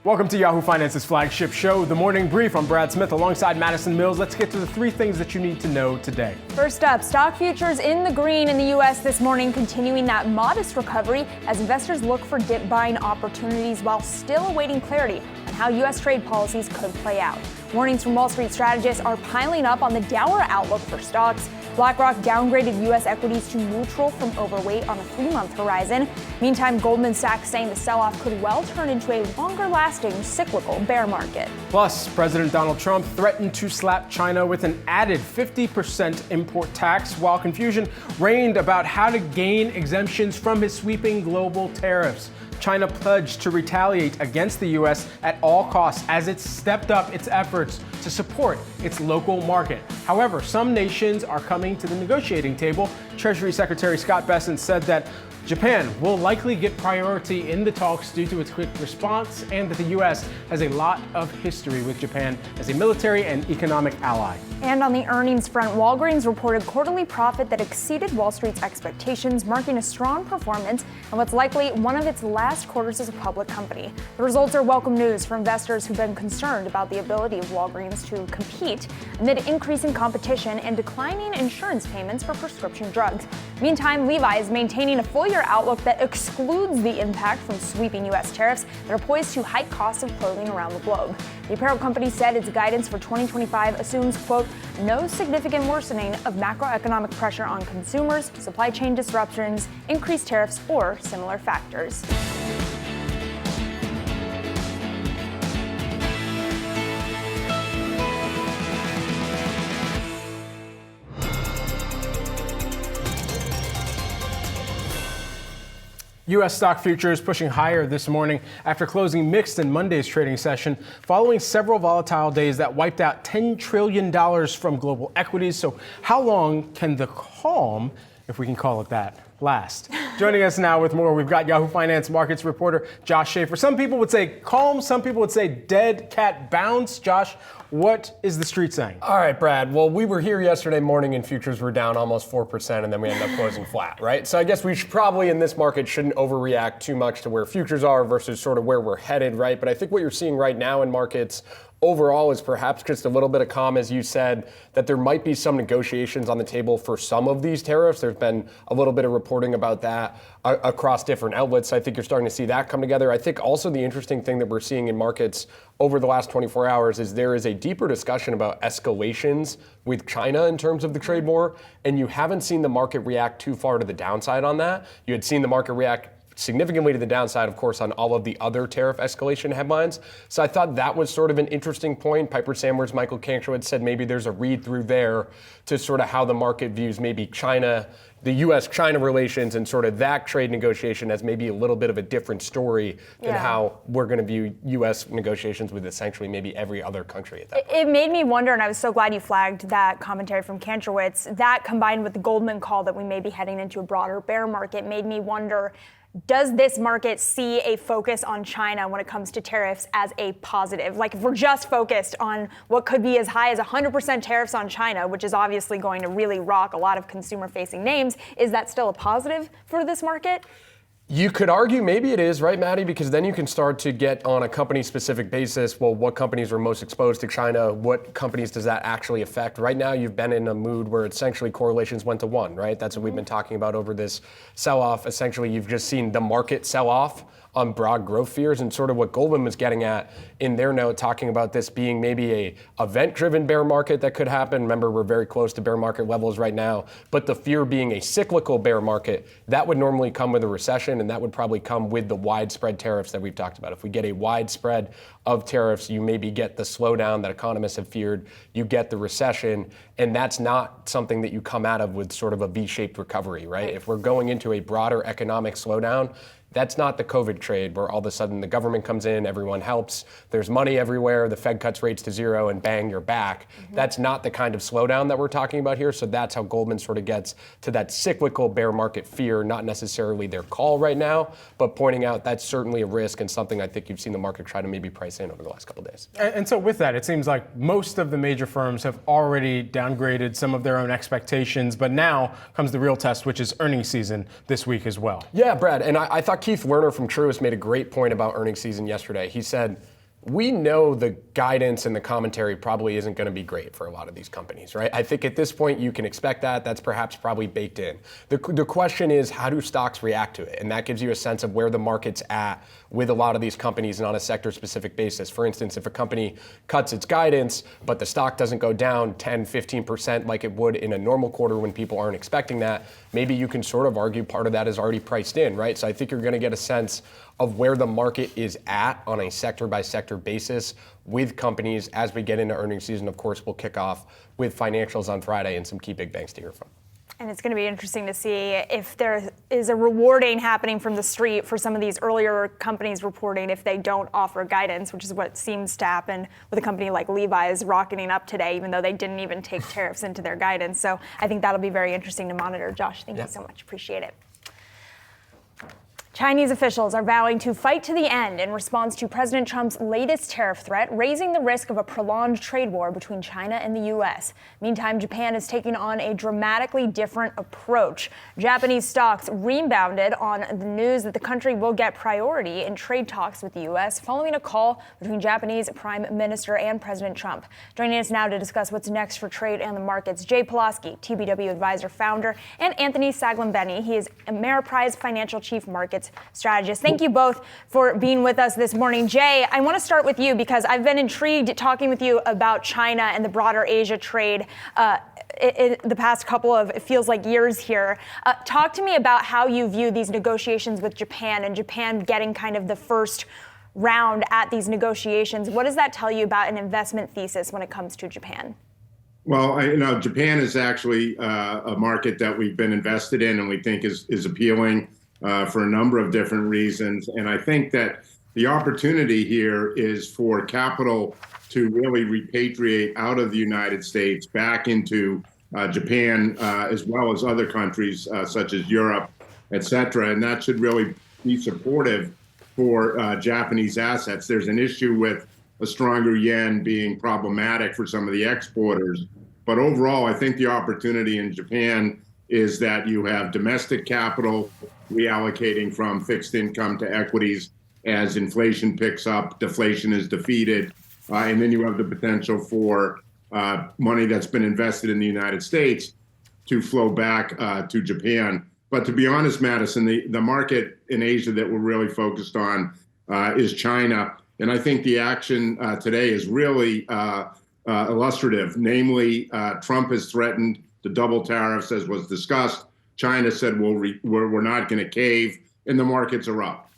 Welcome to Yahoo Finance's flagship show, The Morning Brief. I'm Brad Smith alongside Madison Mills. Let's get to the three things that you need to know today. First up, stock futures in the green in the U.S. this morning, continuing that modest recovery as investors look for dip buying opportunities while still awaiting clarity on how U.S. trade policies could play out. Warnings from Wall Street strategists are piling up on the dour outlook for stocks. BlackRock downgraded U.S. equities to neutral from overweight on a 3-month horizon. Meantime, Goldman Sachs saying the sell-off could well turn into a longer-lasting cyclical bear market. Plus, President Donald Trump threatened to slap China with an added 50% import tax, while confusion reigned about how to gain exemptions from his sweeping global tariffs. China pledged to retaliate against the U.S. at all costs as it stepped up its efforts to support its local market. However, some nations are coming to the negotiating table. Treasury Secretary Scott Bessent said that Japan will likely get priority in the talks due to its quick response, and that the U.S. has a lot of history with Japan as a military and economic ally. And on the earnings front, Walgreens reported quarterly profit that exceeded Wall Street's expectations, marking a strong performance and what's likely one of its last quarters as a public company. The results are welcome news for investors who've been concerned about the ability of Walgreens to compete amid increasing competition and declining insurance payments for prescription drugs. Meantime, Levi is maintaining a full-year outlook that excludes the impact from sweeping U.S. tariffs that are poised to hike costs of clothing around the globe. The apparel company said its guidance for 2025 assumes, quote, no significant worsening of macroeconomic pressure on consumers, supply chain disruptions, increased tariffs, or similar factors. U.S. stock futures pushing higher this morning after closing mixed in Monday's trading session, following several volatile days that wiped out $10 trillion from global equities. So how long can the calm, if we can call it that, last? Joining us now with more, we've got Yahoo Finance markets reporter Josh Schaefer. Some people would say calm, some people would say dead cat bounce. Josh, what is the street saying? All right, Brad. Well, we were here yesterday morning and futures were down almost 4%, and then we ended up closing flat, right? So I guess we should probably in this market shouldn't overreact too much to where futures are versus sort of where we're headed, right? But I think what you're seeing right now in markets overall is perhaps just a little bit of calm, as you said, that there might be some negotiations on the table for some of these tariffs. There's been a little bit of reporting about that across different outlets. I think you're starting to see that come together. I think also the interesting thing that we're seeing in markets over the last 24 hours is there is a deeper discussion about escalations with China in terms of the trade war, and you haven't seen the market react too far to the downside on that. You had seen the market react significantly to the downside, of course, on all of the other tariff escalation headlines. So I thought that was sort of an interesting point. Piper Sandler's Michael Kantrowitz said maybe there's a read-through there to sort of how the market views maybe China, the U.S.-China relations, and sort of that trade negotiation as maybe a little bit of a different story than how we're going to view U.S. negotiations with essentially maybe every other country at that point. It made me wonder, and I was so glad you flagged that commentary from Kantrowitz, that combined with the Goldman call that we may be heading into a broader bear market made me wonder, does this market see a focus on China when it comes to tariffs as a positive? Like if we're just focused on what could be as high as 100% tariffs on China, which is obviously going to really rock a lot of consumer-facing names, is that still a positive for this market? You could argue maybe it is, right, Maddie? Because then you can start to get on a company-specific basis, well, what companies are most exposed to China? What companies does that actually affect? Right now, you've been in a mood where essentially correlations went to 1, right? That's what we've been talking about over this sell-off. Essentially, you've just seen the market sell off on broad growth fears, and sort of what Goldman was getting at in their note, talking about this being maybe a event-driven bear market that could happen. Remember, we're very close to bear market levels right now, but the fear being a cyclical bear market, that would normally come with a recession, and that would probably come with the widespread tariffs that we've talked about. If we get a widespread of tariffs, you maybe get the slowdown that economists have feared, you get the recession, and that's not something that you come out of with sort of a V-shaped recovery, right? If we're going into a broader economic slowdown, that's not the COVID trade where all of a sudden the government comes in, everyone helps, there's money everywhere, the Fed cuts rates to 0 and bang, you're back. That's not the kind of slowdown that we're talking about here. So that's how Goldman sort of gets to that cyclical bear market fear, not necessarily their call right now, but pointing out that's certainly a risk and something I think you've seen the market try to maybe price in over the last couple of days. And so with that, it seems like most of the major firms have already downgraded some of their own expectations, but now comes the real test, which is earnings season this week as well. Yeah, Brad, and I thought Keith Lerner from Truist made a great point about earnings season yesterday. He said, we know the guidance and the commentary probably isn't going to be great for a lot of these companies, right? I think at this point you can expect that. That's perhaps probably baked in. The question is, how do stocks react to it? And that gives you a sense of where the market's at with a lot of these companies and on a sector-specific basis. For instance, if a company cuts its guidance, but the stock doesn't go down 10, 15% like it would in a normal quarter when people aren't expecting that, maybe you can sort of argue part of that is already priced in, right? So I think you're going to get a sense of where the market is at on a sector-by-sector basis with companies as we get into earnings season. Of course, we'll kick off with financials on Friday and some key big banks to hear from. And it's going to be interesting to see if there is a rewarding happening from the street for some of these earlier companies reporting if they don't offer guidance, which is what seems to happen with a company like Levi's rocketing up today, even though they didn't even take tariffs into their guidance. So I think that'll be very interesting to monitor. Josh, thank you so much. Appreciate it. Chinese officials are vowing to fight to the end in response to President Trump's latest tariff threat, raising the risk of a prolonged trade war between China and the U.S. Meantime, Japan is taking on a dramatically different approach. Japanese stocks rebounded on the news that the country will get priority in trade talks with the U.S. following a call between Japanese Prime Minister and President Trump. Joining us now to discuss what's next for trade and the markets, Jay Pulaski, TBW Advisor founder, and Anthony Saglambeni. He is Ameriprise Financial Chief Markets Strategist. Thank you both for being with us this morning. Jay, I want to start with you because I've been intrigued talking with you about China and the broader Asia trade in the past couple of, it feels like years here. Talk to me about how you view these negotiations with Japan and Japan getting kind of the first round at these negotiations. What does that tell you about an investment thesis when it comes to Japan? Well, Japan is actually a market that we've been invested in and we think is appealing for a number of different reasons. And I think that the opportunity here is for capital to really repatriate out of the United States back into Japan, as well as other countries such as Europe, et cetera. And that should really be supportive for Japanese assets. There's an issue with a stronger yen being problematic for some of the exporters. But overall, I think the opportunity in Japan is that you have domestic capital reallocating from fixed income to equities as inflation picks up, deflation is defeated, and then you have the potential for money that's been invested in the United States to flow back to Japan. But to be honest, Madison, the market in Asia that we're really focused on is China. And I think the action today is really illustrative. Namely, Trump has threatened to double tariffs, as was discussed. China said, we're not going to cave, and the markets are up.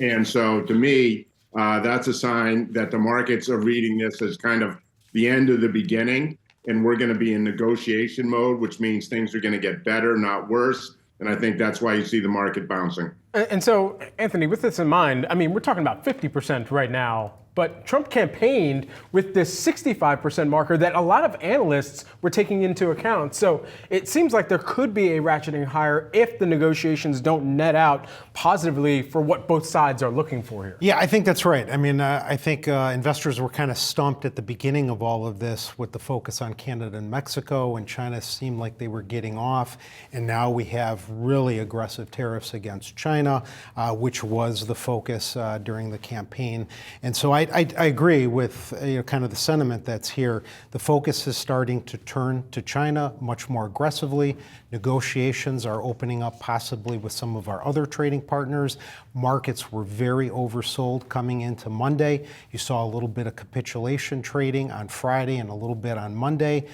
And so to me, that's a sign that the markets are reading this as kind of the end of the beginning, and we're going to be in negotiation mode, which means things are going to get better, not worse. And I think that's why you see the market bouncing. And so, Anthony, with this in mind, I mean, we're talking about 50% right now, but Trump campaigned with this 65% marker that a lot of analysts were taking into account. So it seems like there could be a ratcheting higher if the negotiations don't net out positively for what both sides are looking for here. Yeah, I think that's right. I mean, I think investors were kind of stumped at the beginning of all of this with the focus on Canada and Mexico, and China seemed like they were getting off. And now we have really aggressive tariffs against China, which was the focus during the campaign. And so I agree with kind of the sentiment that's here. The focus is starting to turn to China much more aggressively. Negotiations are opening up possibly with some of our other trading partners. Markets were very oversold coming into Monday. You saw a little bit of capitulation trading on Friday and a little bit on Monday.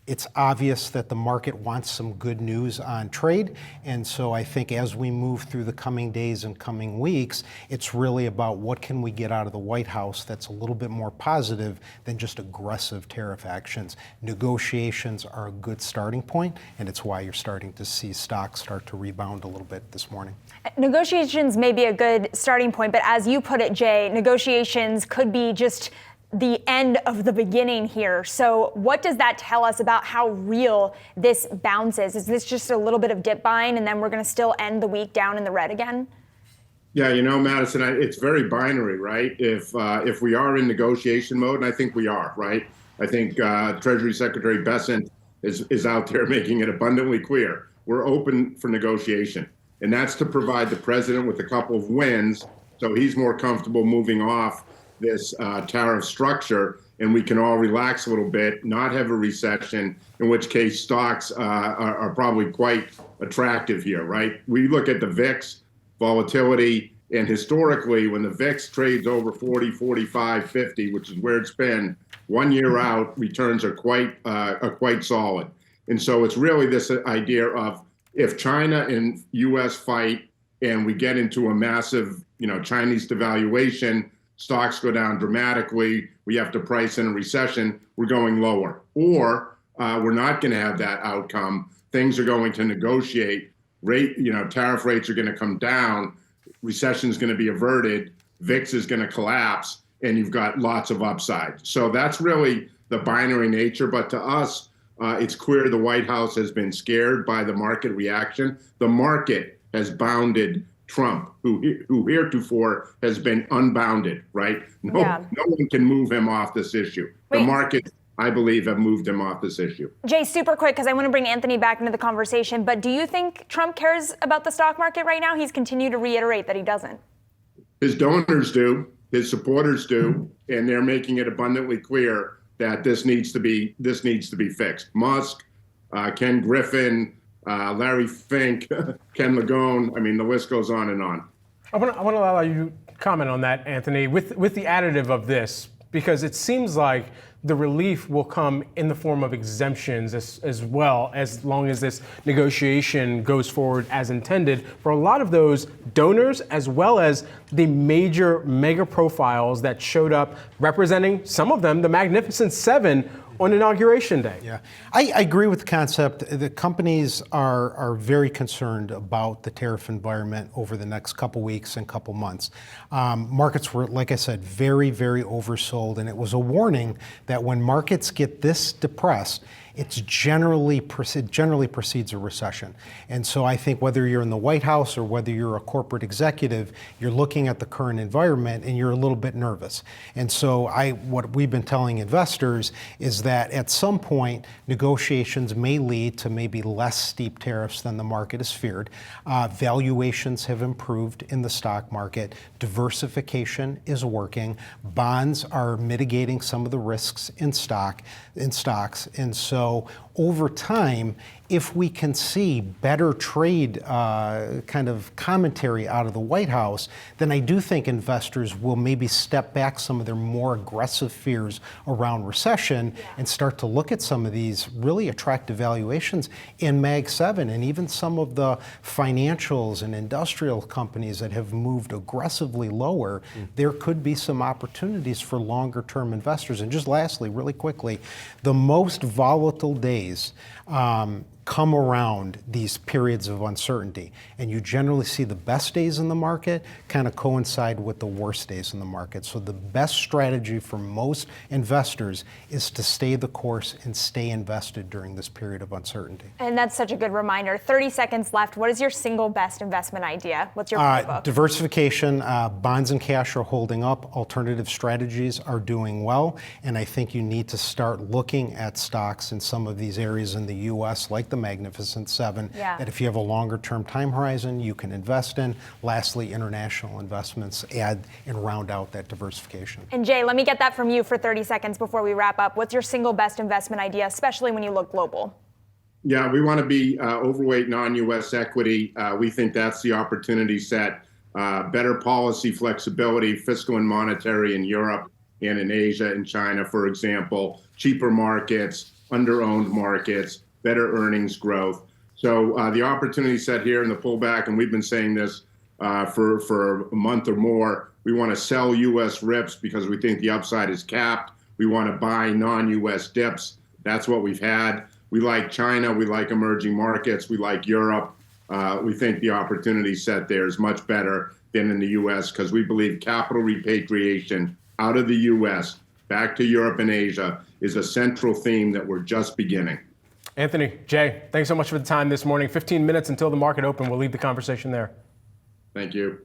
It's obvious that the market wants some good news on trade. And so I think as we move through the coming days and coming weeks, it's really about what can we get out of the White House that's a little bit more positive than just aggressive tariff actions. Negotiations are a good starting point, and it's why you're starting to see stocks start to rebound a little bit this morning. Negotiations may be a good starting point, but as you put it, Jay, negotiations could be just the end of the beginning here. So what does that tell us about how real this bounce is? Is this just a little bit of dip buying and then we're going to still end the week down in the red again? Yeah, Madison, it's very binary, right? If we are in negotiation mode, and I think we are, right? I think Treasury Secretary Bessent is out there making it abundantly clear. We're open for negotiation. And that's to provide the president with a couple of wins so he's more comfortable moving off this tariff structure and we can all relax a little bit, not have a recession, in which case stocks are probably quite attractive here, right? We look at the VIX volatility, and historically, when the VIX trades over 40, 45, 50, which is where it's been, 1 year out, returns are quite solid. And so it's really this idea of if China and U.S. fight and we get into a massive, Chinese devaluation, stocks go down dramatically, we have to price in a recession, we're going lower. Or we're not going to have that outcome. Things are going to negotiate. Tariff rates are going to come down. Recession is going to be averted. VIX is going to collapse, and you've got lots of upside. So that's really the binary nature. But to us, it's clear the White House has been scared by the market reaction. The market has bounded Trump, who heretofore has been unbounded, right? No one can move him off this issue. Wait. The market, I believe, have moved him off this issue. Jay, super quick, because I want to bring Anthony back into the conversation, but do you think Trump cares about the stock market right now? He's continued to reiterate that he doesn't. His donors do, his supporters do, and they're making it abundantly clear that this needs to be fixed. Musk, Ken Griffin, Larry Fink, Ken Lagone, the list goes on and on. I want to allow you to comment on that, Anthony, with the additive of this, because it seems like the relief will come in the form of exemptions as well, as long as this negotiation goes forward as intended for a lot of those donors, as well as the major mega profiles that showed up representing, some of them, the Magnificent Seven on Inauguration Day. Yeah, I agree with the concept. The companies are very concerned about the tariff environment over the next couple weeks and couple months. Markets were, like I said, very, very oversold, and it was a warning that when markets get this depressed, it generally precedes a recession. And so I think whether you're in the White House or whether you're a corporate executive, you're looking at the current environment and you're a little bit nervous. And so what we've been telling investors is that at some point, negotiations may lead to maybe less steep tariffs than the market has feared. Valuations have improved in the stock market. Diversification is working. Bonds are mitigating some of the risks in stocks. And so over time, if we can see better trade kind of commentary out of the White House, then I do think investors will maybe step back some of their more aggressive fears around recession and start to look at some of these really attractive valuations in Mag 7 and even some of the financials and industrial companies that have moved aggressively lower. There could be some opportunities for longer term investors. And just lastly, really quickly, the most volatile days come around these periods of uncertainty. And you generally see the best days in the market kind of coincide with the worst days in the market. So the best strategy for most investors is to stay the course and stay invested during this period of uncertainty. And that's such a good reminder. 30 seconds left. What is your single best investment idea? What's your playbook? Diversification. Bonds and cash are holding up. Alternative strategies are doing well. And I think you need to start looking at stocks in some of these areas in the U.S., like the Magnificent Seven, that if you have a longer term time horizon, you can invest in. Lastly, international investments add and round out that diversification. And Jay, let me get that from you for 30 seconds before we wrap up. What's your single best investment idea, especially when you look global? Yeah, we want to be overweight non-U.S. equity. We think that's the opportunity set. Better policy flexibility, fiscal and monetary in Europe and in Asia and China, for example. Cheaper markets, under-owned markets, better earnings growth. So the opportunity set here in the pullback, and we've been saying this for a month or more, we want to sell U.S. RIPs because we think the upside is capped. We want to buy non-U.S. dips. That's what we've had. We like China. We like emerging markets. We like Europe. We think the opportunity set there is much better than in the U.S. because we believe capital repatriation out of the U.S. back to Europe and Asia is a central theme that we're just beginning. Anthony, Jay, thanks so much for the time this morning. 15 minutes until the market open. We'll leave the conversation there. Thank you.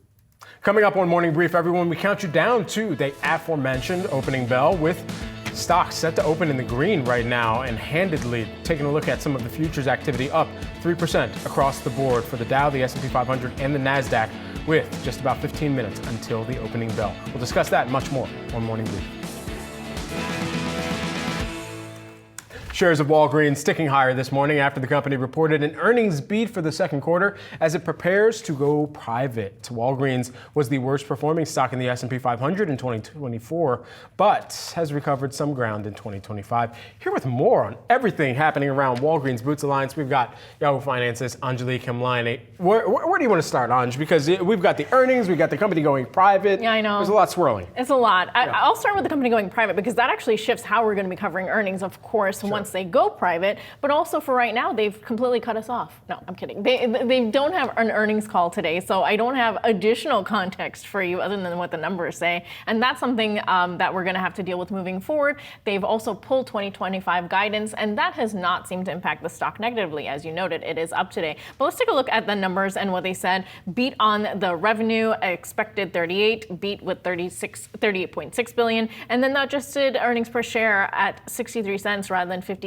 Coming up on Morning Brief, everyone, we count you down to the aforementioned opening bell with stocks set to open in the green right now and handedly taking a look at some of the futures activity up 3% across the board for the Dow, the S&P 500, and the NASDAQ. with just about 15 minutes until the opening bell. We'll discuss that and much more on Morning Brief. Shares of Walgreens sticking higher this morning after the company reported an earnings beat for the second quarter as it prepares to go private. Walgreens was the worst performing stock in the S&P 500 in 2024, but has recovered some ground in 2025. Here with more on everything happening around Walgreens Boots Alliance, we've got Yahoo Finance's Anjali Khemlani. Where do you want to start, Anj? Because we've got the earnings, we've got the company going private. Yeah, I know. There's a lot swirling. It's a lot. I'll start with the company going private because that actually shifts how we're going to be covering earnings, of course, once they go private. But also for right now, they've completely cut us off. No, I'm kidding. They don't have an earnings call today, so I don't have additional context for you other than what the numbers say. And that's something that we're going to have to deal with moving forward. They've also pulled 2025 guidance, and that has not seemed to impact the stock negatively. As you noted, it is up today. But let's take a look at the numbers and what they said. Beat on the revenue, expected 38, beat with 38.6 billion, and then the adjusted earnings per share at 63 cents rather than 53.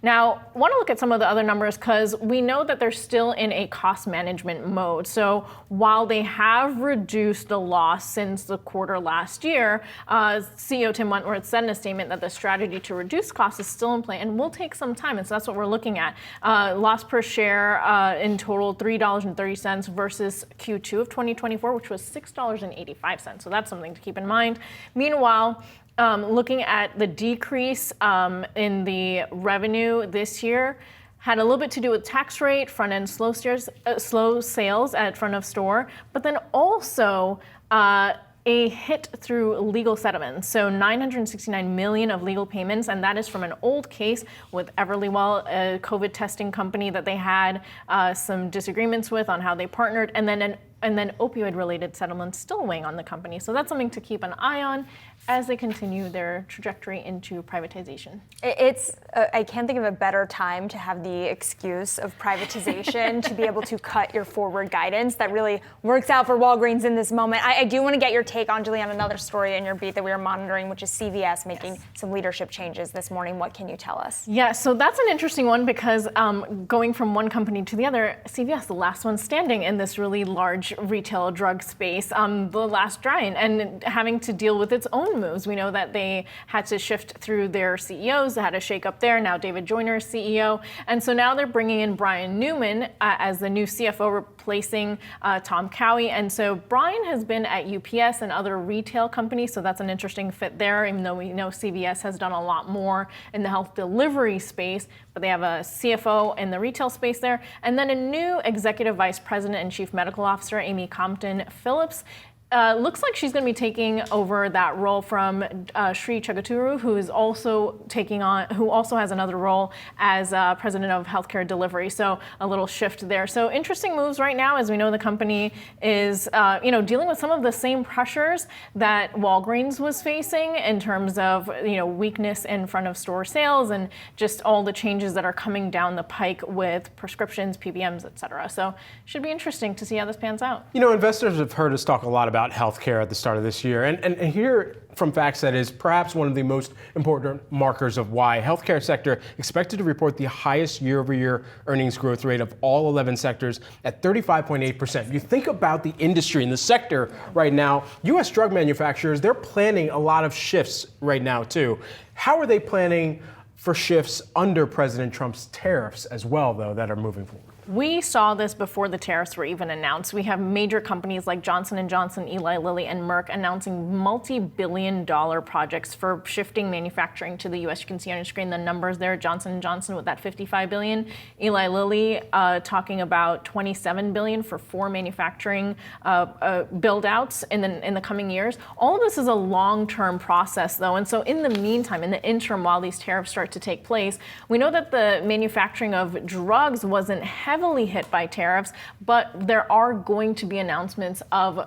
Now, I want to look at some of the other numbers because we know that they're still in a cost management mode. So while they have reduced the loss since the quarter last year, CEO Tim Wentworth said in a statement that the strategy to reduce costs is still in play and will take some time. And so that's what we're looking at. Loss per share in total $3.30 versus Q2 of 2024, which was $6.85. So that's something to keep in mind. Meanwhile, looking at the decrease in the revenue this year had a little bit to do with tax rate, front-end slow sales at front of store, but then also a hit through legal settlements. So 969 million of legal payments, and that is from an old case with Everlywell, a COVID testing company that they had some disagreements with on how they partnered, and then opioid-related settlements still weighing on the company. So that's something to keep an eye on as they continue their trajectory into privatization. I can't think of a better time to have the excuse of privatization to be able to cut your forward guidance. That really works out for Walgreens in this moment. I do want to get your take, Anjali, on another story in your beat that we are monitoring, which is CVS making some leadership changes this morning. What can you tell us? Yeah, so that's an interesting one because going from one company to the other, CVS, the last one standing in this really large retail drug space, the last giant, and having to deal with its own moves. We know that they had to shift through their CEOs, they had to shake up there. Now David Joyner is CEO. And so now they're bringing in Brian Newman as the new CFO, replacing Tom Cowie. And so Brian has been at UPS and other retail companies, so that's an interesting fit there, even though we know CVS has done a lot more in the health delivery space, but they have a CFO in the retail space there. And then a new executive vice president and chief medical officer, Amy Compton Phillips. Looks like she's going to be taking over that role from Sri Chagaturu, who also has another role as president of healthcare delivery. So a little shift there. So interesting moves right now, as we know the company is dealing with some of the same pressures that Walgreens was facing in terms of weakness in front of store sales and just all the changes that are coming down the pike with prescriptions, PBMs, et cetera. So should be interesting to see how this pans out. Investors have heard us talk a lot about healthcare at the start of this year, and here from FactSet is perhaps one of the most important markers of why healthcare sector expected to report the highest year-over-year earnings growth rate of all 11 sectors at 35.8%. You think about the industry and the sector right now, U.S. drug manufacturers, they're planning a lot of shifts right now too. How are they planning for shifts under President Trump's tariffs as well, though, that are moving forward? We saw this before the tariffs were even announced. We have major companies like Johnson & Johnson, Eli Lilly, and Merck announcing multi-billion-dollar projects for shifting manufacturing to the U.S. You can see on your screen the numbers there. Johnson & Johnson with that $55 billion. Eli Lilly talking about $27 billion for 4 manufacturing build-outs in the coming years. All of this is a long-term process, though. And so in the meantime, in the interim, while these tariffs start to take place, we know that the manufacturing of drugs wasn't heavily hit by tariffs, but there are going to be announcements of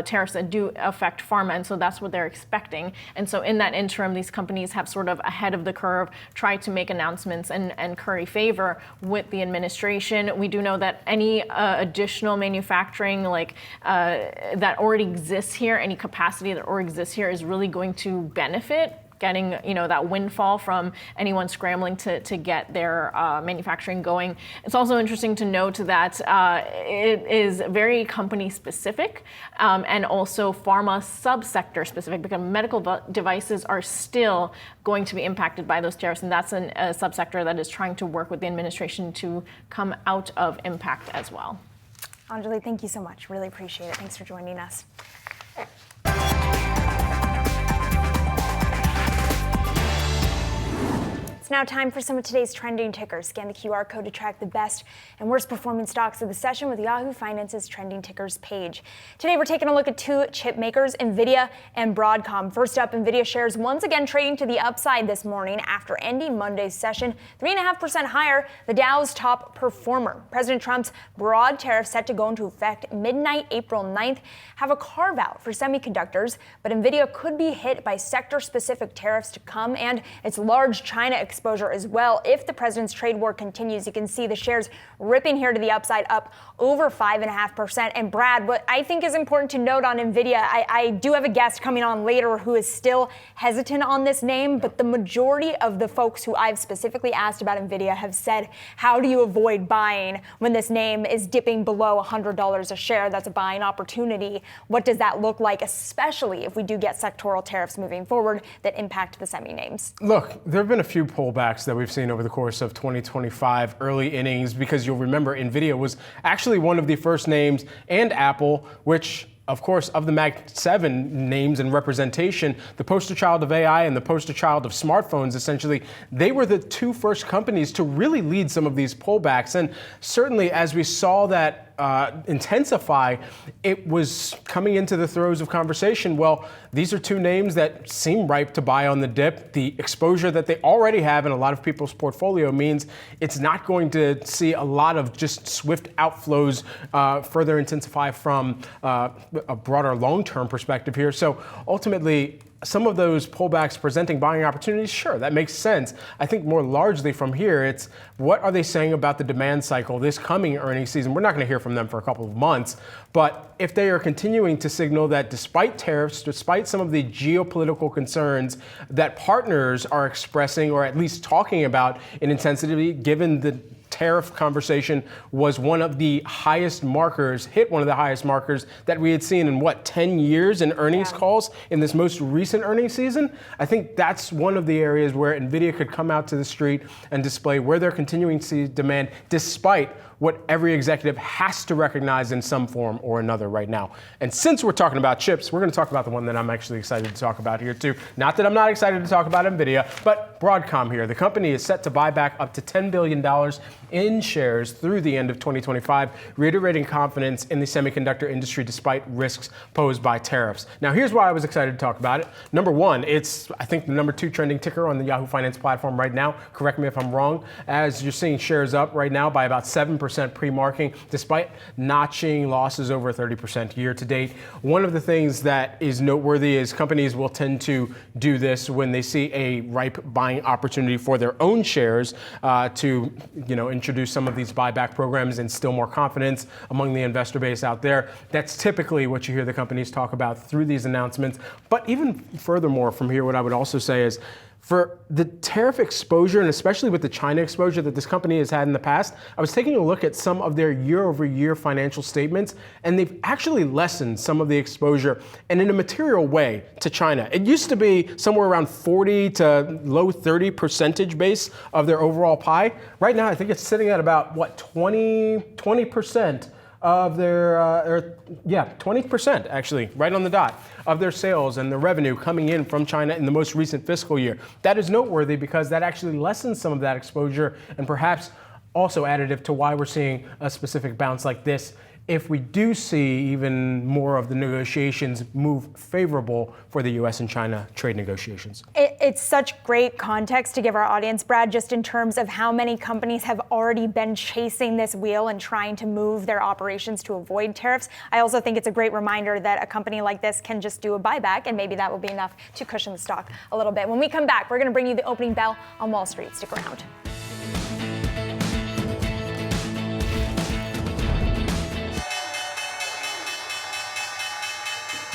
tariffs that do affect pharma, and so that's what they're expecting. And so in that interim, these companies have sort of ahead of the curve tried to make announcements and curry favor with the administration. We do know that any additional manufacturing that already exists here, any capacity that already exists here is really going to benefit getting that windfall from anyone scrambling to get their manufacturing going. It's also interesting to note that it is very company specific and also pharma subsector specific, because medical devices are still going to be impacted by those tariffs, and that's a subsector that is trying to work with the administration to come out of impact as well. Anjali, thank you so much. Really appreciate it. Thanks for joining us. It's now time for some of today's trending tickers. Scan the QR code to track the best and worst performing stocks of the session with Yahoo Finance's trending tickers page. Today, we're taking a look at two chip makers, NVIDIA and Broadcom. First up, NVIDIA shares once again trading to the upside this morning after ending Monday's session 3.5% higher, the Dow's top performer. President Trump's broad tariffs set to go into effect midnight April 9th have a carve-out for semiconductors, but NVIDIA could be hit by sector-specific tariffs to come and its large China exposure as well. If the president's trade war continues, you can see the shares ripping here to the upside, up over 5.5%. And Brad, what I think is important to note on NVIDIA, I do have a guest coming on later who is still hesitant on this name, but the majority of the folks who I've specifically asked about NVIDIA have said, how do you avoid buying when this name is dipping below $100 a share? That's a buying opportunity. What does that look like, especially if we do get sectoral tariffs moving forward that impact the semi names? Look, there have been a few pullbacks that we've seen over the course of 2025 early innings, because you'll remember NVIDIA was actually one of the first names, and Apple, which of course, of the Mag 7 names and representation, the poster child of AI and the poster child of smartphones, essentially, they were the two first companies to really lead some of these pullbacks. And certainly, as we saw that intensify, it was coming into the throes of conversation. Well, these are two names that seem ripe to buy on the dip. The exposure that they already have in a lot of people's portfolio means it's not going to see a lot of just swift outflows further intensify from a broader long-term perspective here. So ultimately, some of those pullbacks presenting buying opportunities, sure, that makes sense. I think more largely from here, it's what are they saying about the demand cycle this coming earnings season? We're not going to hear from them for a couple of months, but if they are continuing to signal that despite tariffs, despite some of the geopolitical concerns that partners are expressing or at least talking about in intensity, given the tariff conversation was one of the highest markers, hit one of the highest markers that we had seen in 10 years in earnings calls in this most recent earnings season. I think that's one of the areas where NVIDIA could come out to the street and display where they're continuing to see demand despite what every executive has to recognize in some form or another right now. And since we're talking about chips, we're going to talk about the one that I'm actually excited to talk about here too. Not that I'm not excited to talk about NVIDIA, but Broadcom here. The company is set to buy back up to $10 billion in shares through the end of 2025, reiterating confidence in the semiconductor industry despite risks posed by tariffs. Now, here's why I was excited to talk about it. Number one, it's, I think, the number 2 trending ticker on the Yahoo Finance platform right now. Correct me if I'm wrong, as you're seeing shares up right now by about 7% pre-marking, despite notching losses over 30% year to date. One of the things that is noteworthy is companies will tend to do this when they see a ripe buying opportunity for their own shares to introduce some of these buyback programs and instill more confidence among the investor base out there. That's typically what you hear the companies talk about through these announcements. But even furthermore from here, what I would also say is, for the tariff exposure, and especially with the China exposure that this company has had in the past, I was taking a look at some of their year-over-year financial statements, and they've actually lessened some of the exposure, and in a material way, to China. It used to be somewhere around 40 to low 30% base of their overall pie. Right now, I think it's sitting at about, 20% of their, 20% actually, right on the dot, of their sales and the revenue coming in from China in the most recent fiscal year. That is noteworthy because that actually lessens some of that exposure and perhaps also additive to why we're seeing a specific bounce like this if we do see even more of the negotiations move favorable for the U.S. and China trade negotiations. It's such great context to give our audience, Brad, just in terms of how many companies have already been chasing this wheel and trying to move their operations to avoid tariffs. I also think it's a great reminder that a company like this can just do a buyback, and maybe that will be enough to cushion the stock a little bit. When we come back, we're going to bring you the opening bell on Wall Street. Stick around.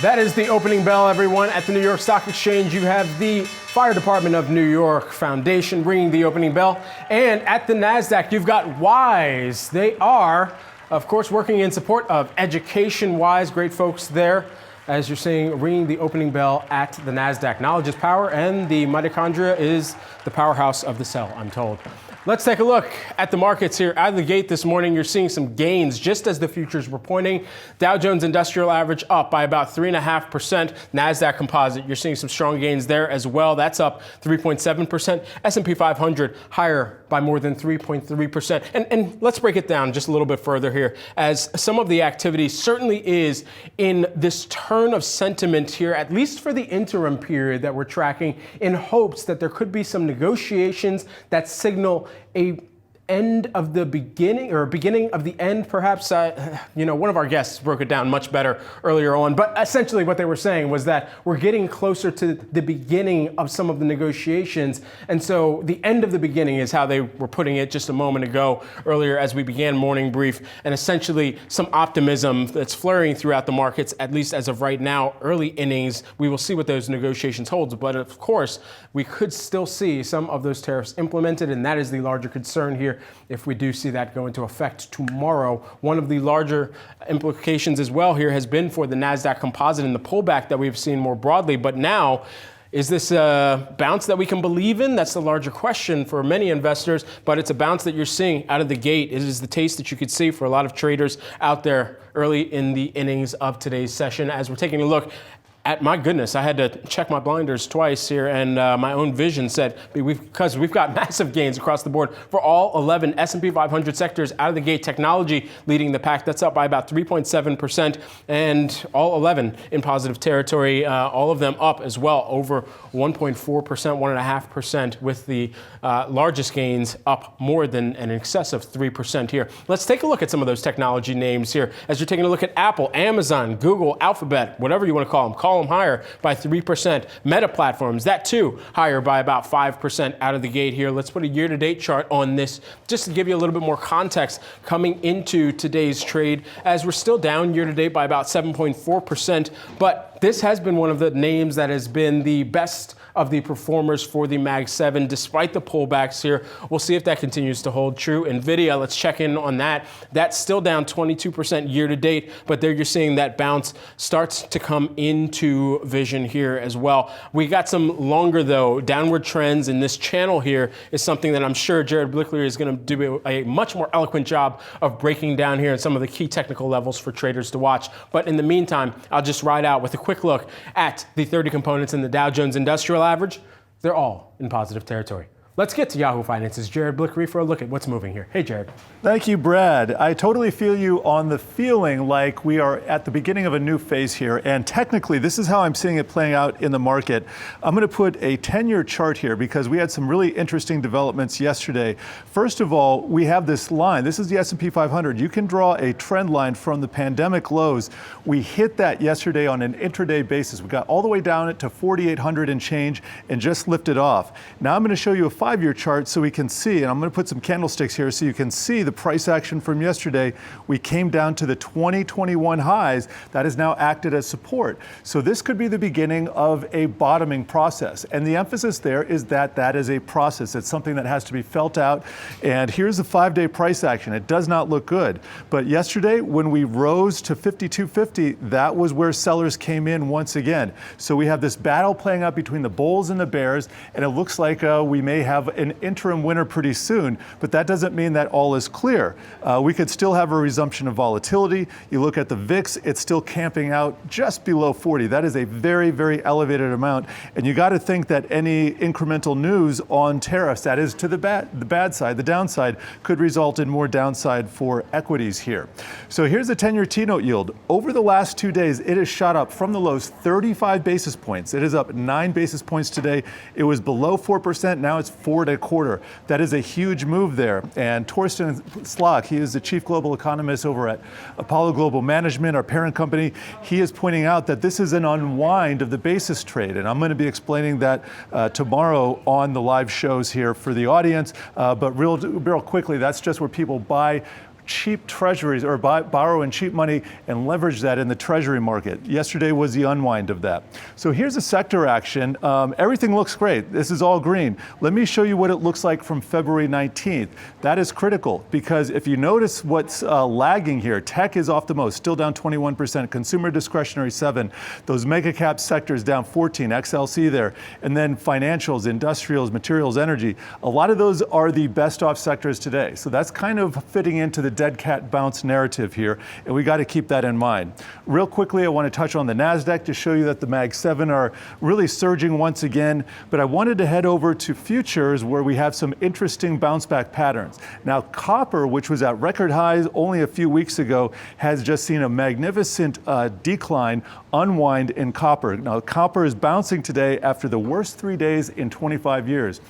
That is the opening bell, everyone. At the New York Stock Exchange, you have the Fire Department of New York Foundation ringing the opening bell. And at the NASDAQ, you've got WISE. They are, of course, working in support of education. WISE, great folks there. As you're seeing, ringing the opening bell at the NASDAQ. Knowledge is power, and the mitochondria is the powerhouse of the cell, I'm told. Let's take a look at the markets here. Out of the gate this morning, you're seeing some gains, just as the futures were pointing. Dow Jones Industrial Average up by about 3.5%. NASDAQ Composite, you're seeing some strong gains there as well. That's up 3.7%. S&P 500 higher by more than 3.3%. And let's break it down just a little bit further here, as some of the activity certainly is in this turn of sentiment here, at least for the interim period that we're tracking, in hopes that there could be some negotiations that signal a end of the beginning, or beginning of the end, perhaps. One of our guests broke it down much better earlier on, but essentially what they were saying was that we're getting closer to the beginning of some of the negotiations, and so the end of the beginning is how they were putting it just a moment ago earlier as we began morning brief, and essentially some optimism that's flurrying throughout the markets, at least as of right now, early innings. We will see what those negotiations hold, but of course we could still see some of those tariffs implemented, and that is the larger concern here. If we do see that go into effect tomorrow, one of the larger implications as well here has been for the NASDAQ Composite and the pullback that we've seen more broadly. But now, is this a bounce that we can believe in? That's the larger question for many investors, but it's a bounce that you're seeing out of the gate. It is the taste that you could see for a lot of traders out there early in the innings of today's session. As we're taking a look at, my goodness, I had to check my blinders twice here, and my own vision said, because we've got massive gains across the board for all 11 S&P 500 sectors out of the gate. Technology leading the pack, that's up by about 3.7%, and all 11 in positive territory, all of them up as well, over 1.4%, 1.5%, with the largest gains up more than an excess of 3% here. Let's take a look at some of those technology names here. As you're taking a look at Apple, Amazon, Google, Alphabet, whatever you want to call them higher by 3%. Meta Platforms, that too, higher by about 5% out of the gate here. Let's put a year-to-date chart on this just to give you a little bit more context coming into today's trade, as we're still down year-to-date by about 7.4%. But this has been one of the names that has been the best of the performers for the Mag 7, despite the pullbacks here. We'll see if that continues to hold true. NVIDIA, let's check in on that. That's still down 22% year to date, but there you're seeing that bounce starts to come into vision here as well. We got some longer, though, downward trends, and this channel here is something that I'm sure Jared Blickler is going to do a much more eloquent job of breaking down here and some of the key technical levels for traders to watch. But in the meantime, I'll just ride out with a quick look at the 30 components in the Dow Jones Industrial Average. They're all in positive territory. Let's get to Yahoo Finance's Jared Blickry for a look at what's moving here. Hey, Jared. Thank you, Brad. I totally feel you on the feeling like we are at the beginning of a new phase here. And technically, this is how I'm seeing it playing out in the market. I'm going to put a 10-year chart here because we had some really interesting developments yesterday. First of all, we have this line. This is the S&P 500. You can draw a trend line from the pandemic lows. We hit that yesterday on an intraday basis. We got all the way down to 4,800 and change and just lifted off. Now I'm going to show you a 5-year chart so we can see, and I'm going to put some candlesticks here so you can see the price action from yesterday. We came down to the 2021 highs. That has now acted as support. So this could be the beginning of a bottoming process. And the emphasis there is that that is a process. It's something that has to be felt out. And here's the 5-day price action. It does not look good. But yesterday, when we rose to 52.50, that was where sellers came in once again. So we have this battle playing out between the bulls and the bears, and it looks like we may have an interim winner pretty soon, but that doesn't mean that all is clear. We could still have a resumption of volatility. You look at the VIX, it's still camping out just below 40. That is a very, very elevated amount. And you got to think that any incremental news on tariffs, that is to the bad side, the downside, could result in more downside for equities here. So here's the 10-year T-note yield. Over the last 2 days, it has shot up from the lows 35 basis points. It is up 9 basis points today. It was below 4%. Now it's 4.25. That is a huge move there. And Torsten Slok, he is the chief global economist over at Apollo Global Management, our parent company. He is pointing out that this is an unwind of the basis trade. And I'm going to be explaining that tomorrow on the live shows here for the audience. But real quickly, that's just where people buy cheap treasuries or borrow in cheap money and leverage that in the treasury market. Yesterday was the unwind of that. So here's a sector action. Everything looks great. This is all green. Let me show you what it looks like from February 19th. That is critical because if you notice what's lagging here, tech is off the most, still down 21%, consumer discretionary 7%, those mega cap sectors down 14%, XLC there, and then financials, industrials, materials, energy. A lot of those are the best off sectors today. So that's kind of fitting into the dead cat bounce narrative here, and we got to keep that in mind. Real quickly, I want to touch on the NASDAQ to show you that the Mag 7 are really surging once again, but I wanted to head over to futures where we have some interesting bounce back patterns. Now, copper, which was at record highs only a few weeks ago, has just seen a magnificent decline, unwind in copper. Now, copper is bouncing today after the worst 3 days in 25 years.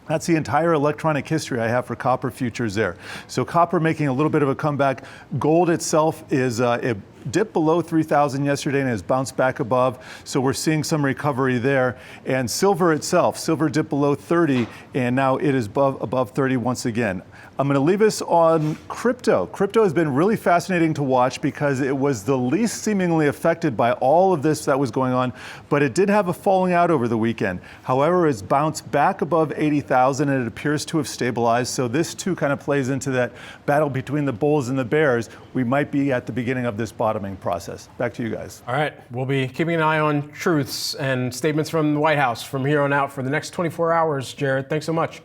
That's the entire electronic history I have for copper futures there. So copper making a little bit of a comeback. Gold itself is it dipped below 3,000 yesterday and has bounced back above. So we're seeing some recovery there. And silver itself, silver dipped below 30 and now it is above 30 once again. I'm going to leave us on crypto. Crypto has been really fascinating to watch because it was the least seemingly affected by all of this that was going on, but it did have a falling out over the weekend. However, it's bounced back above 80,000 and it appears to have stabilized. So this too kind of plays into that battle between the bulls and the bears. We might be at the beginning of this bottoming process. Back to you guys. All right, we'll be keeping an eye on truths and statements from the White House from here on out for the next 24 hours. Jared, thanks so much.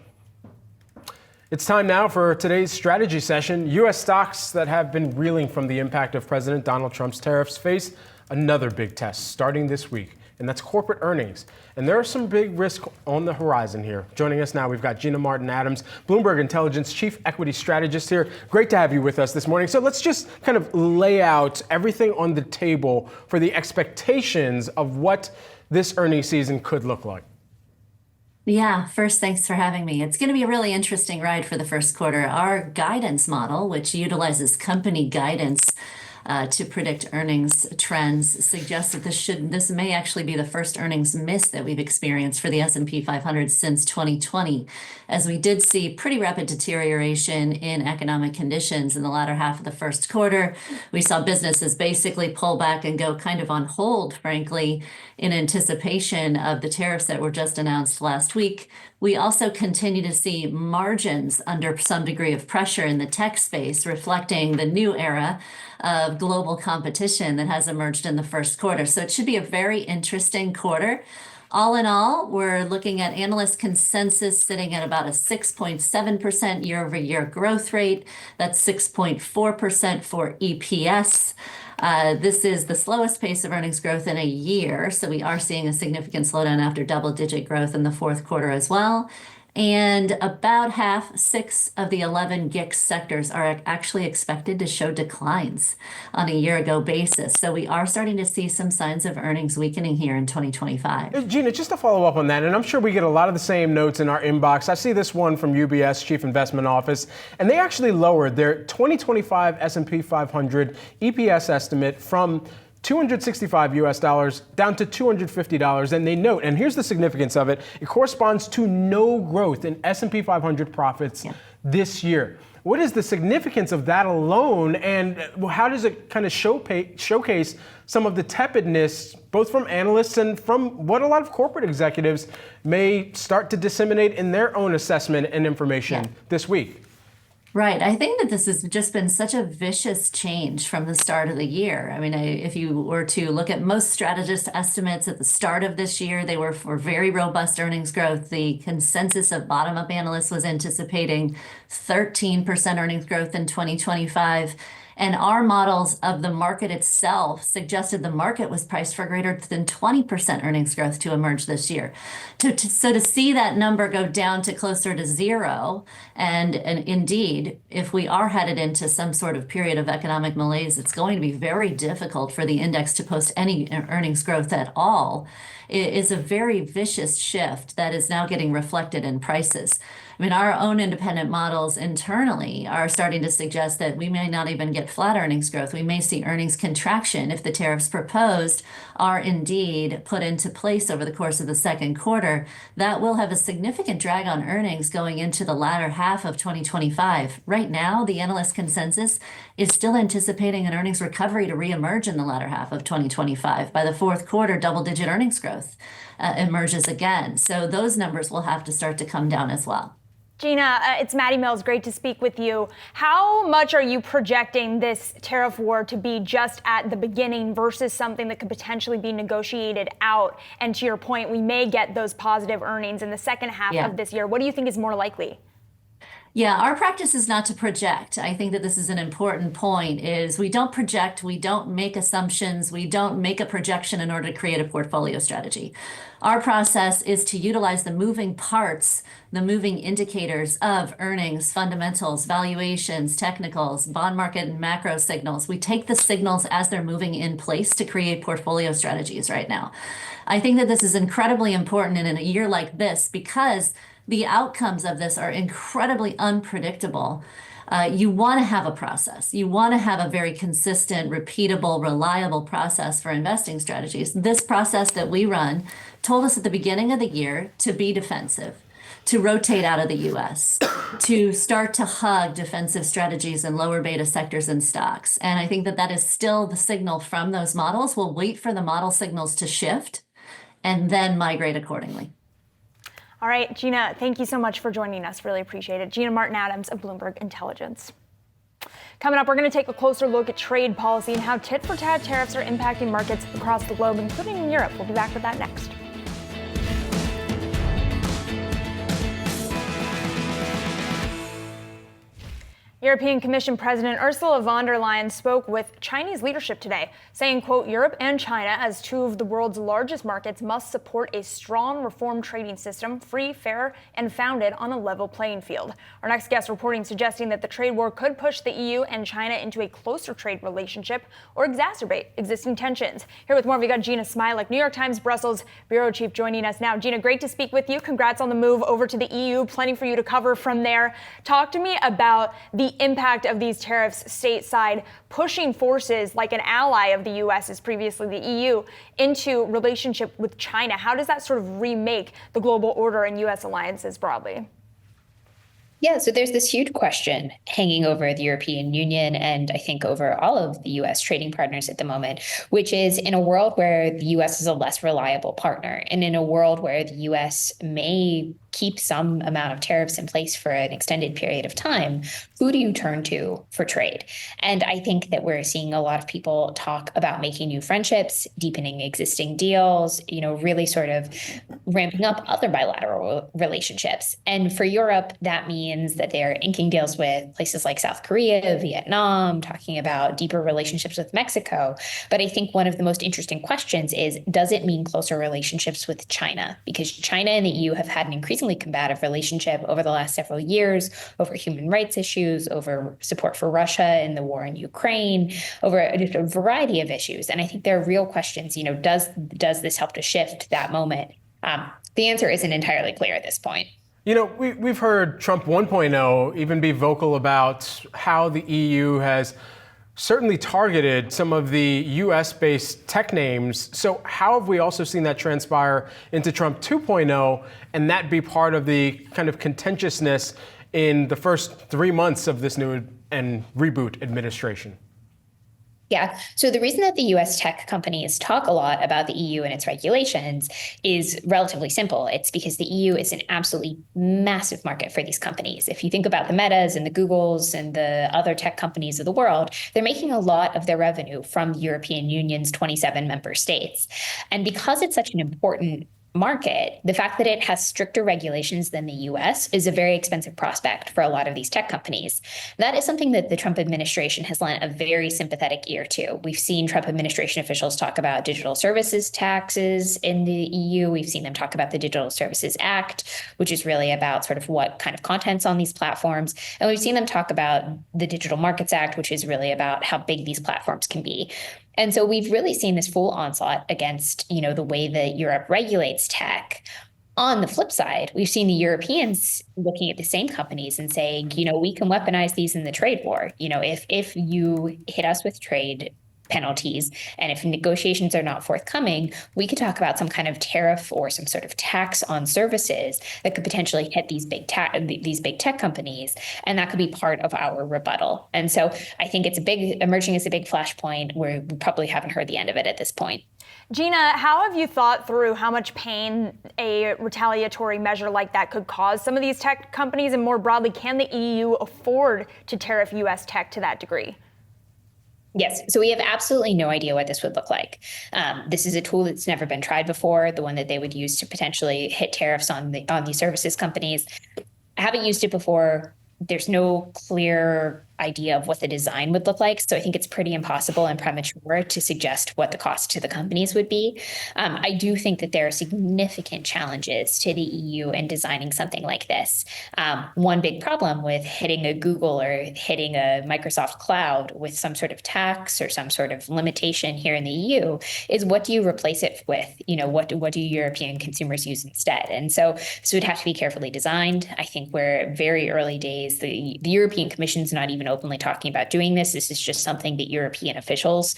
It's time now for today's strategy session. U.S. stocks that have been reeling from the impact of President Donald Trump's tariffs face another big test starting this week, and that's corporate earnings. And there are some big risks on the horizon here. Joining us now, we've got Gina Martin-Adams, Bloomberg Intelligence Chief Equity Strategist here. Great to have you with us this morning. So let's just kind of lay out everything on the table for the expectations of what this earnings season could look like. Yeah, first, thanks for having me. It's going to be a really interesting ride for the first quarter. Our guidance model, which utilizes company guidance to predict earnings trends, suggests that this may actually be the first earnings miss that we've experienced for the S&P 500 since 2020, as we did see pretty rapid deterioration in economic conditions in the latter half of the first quarter. We saw businesses basically pull back and go kind of on hold, frankly, in anticipation of the tariffs that were just announced last week. We also continue to see margins under some degree of pressure in the tech space, reflecting the new era of global competition that has emerged in the first quarter. So it should be a very interesting quarter. All in all, we're looking at analyst consensus sitting at about a 6.7% year-over-year growth rate. That's 6.4% for EPS. This is the slowest pace of earnings growth in a year, so we are seeing a significant slowdown after double-digit growth in the fourth quarter as well. And about 6 of the 11 GICS sectors are actually expected to show declines on a year-ago basis. So we are starting to see some signs of earnings weakening here in 2025. Gina, just to follow up on that, and I'm sure we get a lot of the same notes in our inbox. I see this one from UBS Chief Investment Office, and they actually lowered their 2025 S&P 500 EPS estimate from $265 US down to $250, and they note, and here's the significance of it, it corresponds to no growth in S&P 500 profits this year. What is the significance of that alone, and how does it kind of showcase some of the tepidness, both from analysts and from what a lot of corporate executives may start to disseminate in their own assessment and information this week? Right. I think that this has just been such a vicious change from the start of the year. I mean, if you were to look at most strategist estimates at the start of this year, they were for very robust earnings growth. The consensus of bottom-up analysts was anticipating 13% earnings growth in 2025. And our models of the market itself suggested the market was priced for greater than 20% earnings growth to emerge this year. So to see that number go down to closer to zero, and indeed, if we are headed into some sort of period of economic malaise, it's going to be very difficult for the index to post any earnings growth at all. It is a very vicious shift that is now getting reflected in prices. I mean, our own independent models internally are starting to suggest that we may not even get flat earnings growth. We may see earnings contraction if the tariffs proposed are indeed put into place over the course of the second quarter. That will have a significant drag on earnings going into the latter half of 2025. Right now, the analyst consensus is still anticipating an earnings recovery to reemerge in the latter half of 2025. By the fourth quarter, double-digit earnings growth emerges again. So those numbers will have to start to come down as well. Gina, it's Maddie Mills. Great to speak with you. How much are you projecting this tariff war to be just at the beginning versus something that could potentially be negotiated out? And to your point, we may get those positive earnings in the second half of this year. What do you think is more likely? Yeah, our practice is not to project. I think that this is an important point, is we don't project, we don't make assumptions, we don't make a projection in order to create a portfolio strategy. Our process is to utilize the moving parts, the moving indicators of earnings, fundamentals, valuations, technicals, bond market and macro signals. We take the signals as they're moving in place to create portfolio strategies right now. I think that this is incredibly important in a year like this because the outcomes of this are incredibly unpredictable. You want to have a process. You want to have a very consistent, repeatable, reliable process for investing strategies. This process that we run told us at the beginning of the year to be defensive, to rotate out of the US, to start to hug defensive strategies in lower beta sectors and stocks. And I think that that is still the signal from those models. We'll wait for the model signals to shift and then migrate accordingly. All right, Gina, thank you so much for joining us. Really appreciate it. Gina Martin-Adams of Bloomberg Intelligence. Coming up, we're going to take a closer look at trade policy and how tit-for-tat tariffs are impacting markets across the globe, including in Europe. We'll be back with that next. European Commission President Ursula von der Leyen spoke with Chinese leadership today, saying, quote, Europe and China, as two of the world's largest markets, must support a strong reform trading system, free, fair, and founded on a level playing field. Our next guest reporting suggesting that the trade war could push the EU and China into a closer trade relationship or exacerbate existing tensions. Here with more, we got Gina Smilik, New York Times Brussels bureau chief, joining us now. Gina, great to speak with you. Congrats on the move over to the EU. Plenty for you to cover from there. Talk to me about the impact of these tariffs stateside, pushing forces like an ally of the U.S. as previously the EU into relationship with China. How does that sort of remake the global order and U.S. alliances broadly? Yeah, so there's this huge question hanging over the European Union and I think over all of the U.S. trading partners at the moment, which is in a world where the U.S. is a less reliable partner and in a world where the U.S. may keep some amount of tariffs in place for an extended period of time, who do you turn to for trade? And I think that we're seeing a lot of people talk about making new friendships, deepening existing deals, really sort of ramping up other bilateral relationships. And for Europe, that means that they're inking deals with places like South Korea, Vietnam, talking about deeper relationships with Mexico. But I think one of the most interesting questions is, does it mean closer relationships with China? Because China and the EU have had an increasingly combative relationship over the last several years over human rights issues, over support for Russia in the war in Ukraine, over a variety of issues. And I think there are real questions, does this help to shift that moment? The answer isn't entirely clear at this point. We've heard Trump 1.0 even be vocal about how the EU has certainly targeted some of the US-based tech names. So how have we also seen that transpire into Trump 2.0 and that be part of the kind of contentiousness in the first 3 months of this new and reboot administration? Yeah. So the reason that the U.S. tech companies talk a lot about the EU and its regulations is relatively simple. It's because the EU is an absolutely massive market for these companies. If you think about the Metas and the Googles and the other tech companies of the world, they're making a lot of their revenue from the European Union's 27 member states. And because it's such an important market, the fact that it has stricter regulations than the US is a very expensive prospect for a lot of these tech companies. That is something that the Trump administration has lent a very sympathetic ear to. We've seen Trump administration officials talk about digital services taxes in the EU. We've seen them talk about the Digital Services Act, which is really about sort of what kind of content's on these platforms. And we've seen them talk about the Digital Markets Act, which is really about how big these platforms can be. And so we've really seen this full onslaught against, the way that Europe regulates tech On the flip side, we've seen the Europeans looking at the same companies and saying, we can weaponize these in the trade war. If you hit us with trade penalties, and if negotiations are not forthcoming, we could talk about some kind of tariff or some sort of tax on services that could potentially hit these big tech companies, and that could be part of our rebuttal. And so I think it's emerging as a big flashpoint where we probably haven't heard the end of it at this point. Gina, how have you thought through how much pain a retaliatory measure like that could cause some of these tech companies, and more broadly, can the EU afford to tariff U.S. tech to that degree? Yes. So we have absolutely no idea what this would look like. This is a tool that's never been tried before, the one that they would use to potentially hit tariffs on these services companies. I haven't used it before. There's no clear idea of what the design would look like. So I think it's pretty impossible and premature to suggest what the cost to the companies would be. I do think that there are significant challenges to the EU in designing something like this. One big problem with hitting a Google or hitting a Microsoft Cloud with some sort of tax or some sort of limitation here in the EU is, what do you replace it with? What do European consumers use instead? And so this would have to be carefully designed. I think we're very early days. The European Commission's not even openly talking about doing this. This is just something that European officials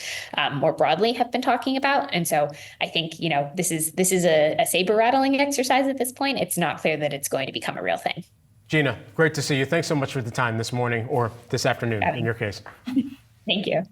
more broadly have been talking about. And so I think, this is a saber rattling exercise at this point. It's not clear that it's going to become a real thing. Gina, great to see you. Thanks so much for the time this morning, or this afternoon in your case. Thank you.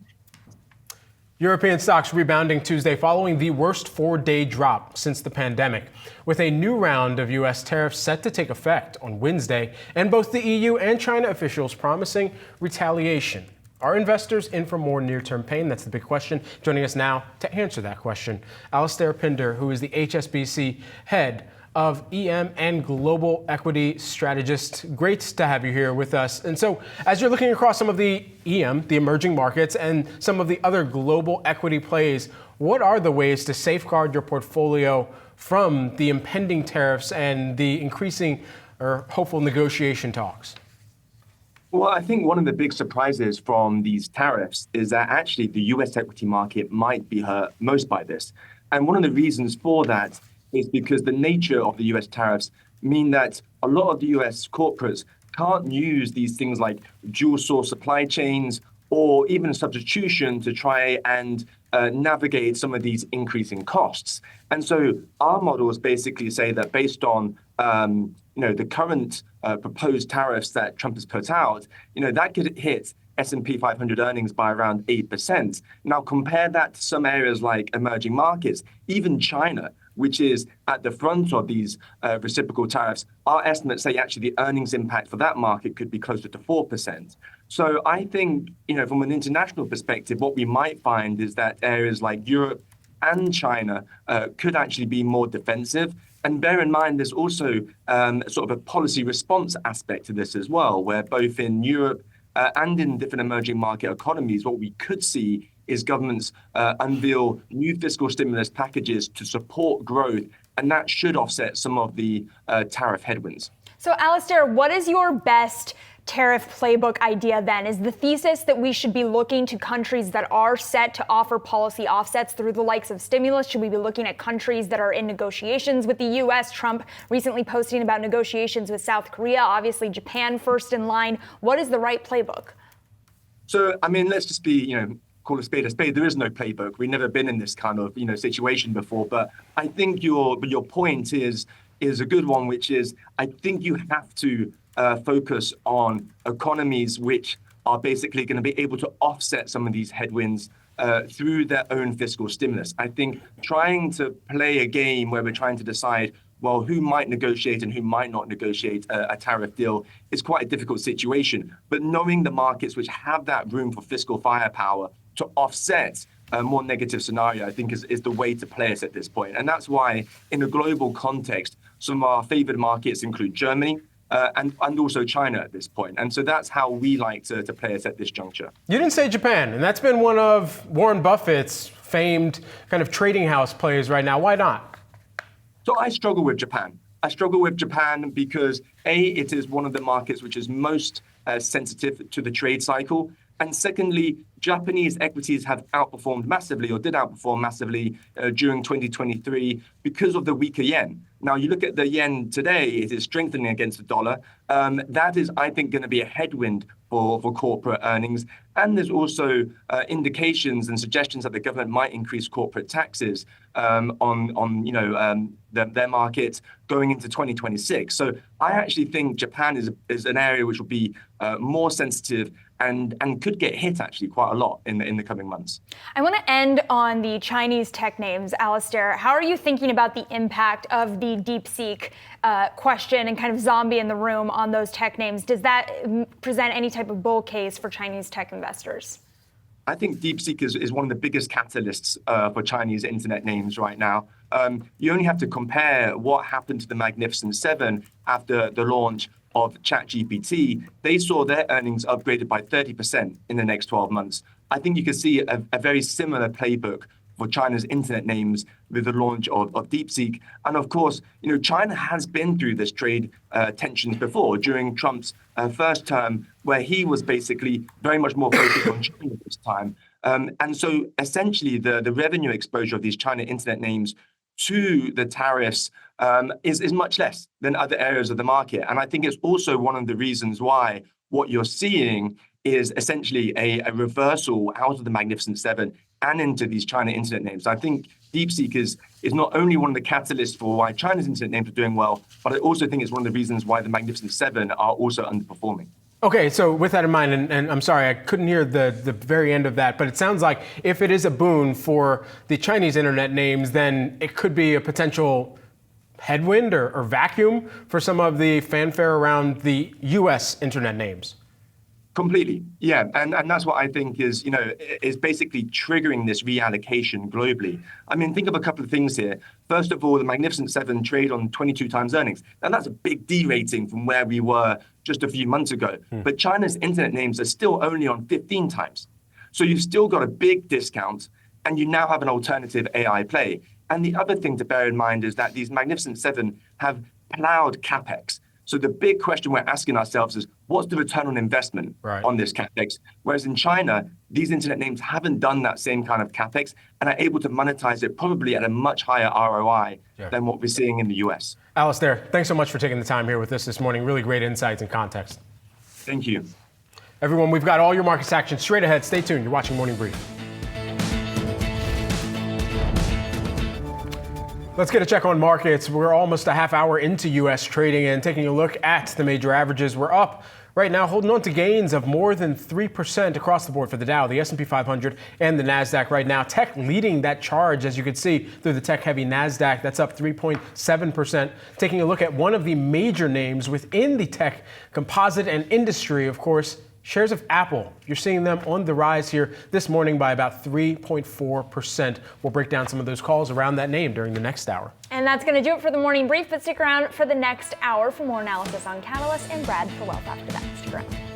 European stocks rebounding Tuesday following the worst 4-day drop since the pandemic, with a new round of U.S. tariffs set to take effect on Wednesday, and both the EU and China officials promising retaliation. Are investors in for more near-term pain? That's the big question. Joining us now to answer that question, Alastair Pinder, who is the HSBC head of EM and global equity strategist. Great to have you here with us. And so, as you're looking across some of the EM, the emerging markets, and some of the other global equity plays, what are the ways to safeguard your portfolio from the impending tariffs and the increasing or hopeful negotiation talks? Well, I think one of the big surprises from these tariffs is that actually the US equity market might be hurt most by this. And one of the reasons for that is because the nature of the US tariffs mean that a lot of the US corporates can't use these things like dual source supply chains or even substitution to try and navigate some of these increasing costs. And so our models basically say that based on the current proposed tariffs that Trump has put out, that could hit S&P 500 earnings by around 8%. Now compare that to some areas like emerging markets, even China, which is at the front of these reciprocal tariffs. Our estimates say actually the earnings impact for that market could be closer to 4%. So I think, from an international perspective, what we might find is that areas like Europe and China could actually be more defensive. And bear in mind, there's also sort of a policy response aspect to this as well, where both in Europe and in different emerging market economies, what we could see is governments unveil new fiscal stimulus packages to support growth, and that should offset some of the tariff headwinds. So, Alastair, what is your best tariff playbook idea then? Is the thesis that we should be looking to countries that are set to offer policy offsets through the likes of stimulus? Should we be looking at countries that are in negotiations with the U.S.? Trump recently posting about negotiations with South Korea, obviously Japan first in line. What is the right playbook? So, let's just be, call a spade a spade. There is no playbook. We've never been in this kind of, situation before. But I think your point is a good one, which is I think you have to focus on economies which are basically going to be able to offset some of these headwinds through their own fiscal stimulus. I think trying to play a game where we're trying to decide, well, who might negotiate and who might not negotiate a tariff deal is quite a difficult situation. But knowing the markets which have that room for fiscal firepower to offset a more negative scenario, I think is the way to play it at this point. And that's why, in a global context, some of our favored markets include Germany, and also China at this point. And so that's how we like to play it at this juncture. You didn't say Japan, and that's been one of Warren Buffett's famed kind of trading house plays right now. Why not? So I struggle with Japan. I struggle with Japan because, A, it is one of the markets which is most sensitive to the trade cycle. And secondly, Japanese equities have outperformed massively, or did outperform massively during 2023 because of the weaker yen. Now, you look at the yen today, it is strengthening against the dollar. That is, I think, going to be a headwind for corporate earnings. And there's also indications and suggestions that the government might increase corporate taxes on their markets going into 2026. So I actually think Japan is an area which will be more sensitive and could get hit actually quite a lot in the coming months. I want to end on the Chinese tech names, Alistair. How are you thinking about the impact of the DeepSeek question and kind of zombie in the room on those tech names? Does that present any type of bull case for Chinese tech investors? I think DeepSeek is one of the biggest catalysts for Chinese internet names right now. You only have to compare what happened to the Magnificent Seven after the launch of ChatGPT. They saw their earnings upgraded by 30% in the next 12 months. I think you can see a very similar playbook for China's internet names with the launch of DeepSeek. And of course, China has been through this trade tensions before during Trump's first term, where he was basically very much more focused on China this time. And so essentially the revenue exposure of these China internet names to the tariffs is much less than other areas of the market. And I think it's also one of the reasons why what you're seeing is essentially a reversal out of the Magnificent Seven and into these China internet names. I think DeepSeek is not only one of the catalysts for why China's internet names are doing well, but I also think it's one of the reasons why the Magnificent Seven are also underperforming. Okay, so with that in mind, and I'm sorry, I couldn't hear the very end of that, but it sounds like if it is a boon for the Chinese internet names, then it could be a potential headwind or vacuum for some of the fanfare around the U.S. internet names. Completely, yeah, and that's what I think is basically triggering this reallocation globally. I mean, think of a couple of things here. First of all, the Magnificent Seven trade on 22 times earnings. Now that's a big de-rating from where we were just a few months ago. But China's internet names are still only on 15 times. So you've still got a big discount, and you now have an alternative AI play. And the other thing to bear in mind is that these Magnificent Seven have plowed CapEx. So the big question we're asking ourselves is, what's the return on investment on this CapEx? Whereas in China, these internet names haven't done that same kind of CapEx and are able to monetize it probably at a much higher ROI than what we're seeing in the US. Alistair, thanks so much for taking the time here with us this morning. Really great insights and context. Thank you. Everyone, we've got all your markets action straight ahead. Stay tuned. You're watching Morning Brief. Let's get a check on markets. We're almost a half hour into U.S. trading and taking a look at the major averages. We're up right now, holding on to gains of more than 3% across the board for the Dow, the S&P 500, and the NASDAQ right now. Tech leading that charge, as you can see, through the tech-heavy NASDAQ. That's up 3.7%. Taking a look at one of the major names within the tech composite and industry, of course, shares of Apple. You're seeing them on the rise here this morning by about 3.4%. We'll break down some of those calls around that name during the next hour. And that's going to do it for the Morning Brief, but stick around for the next hour for more analysis on Catalyst and Brad for Wealth after that. Stick around.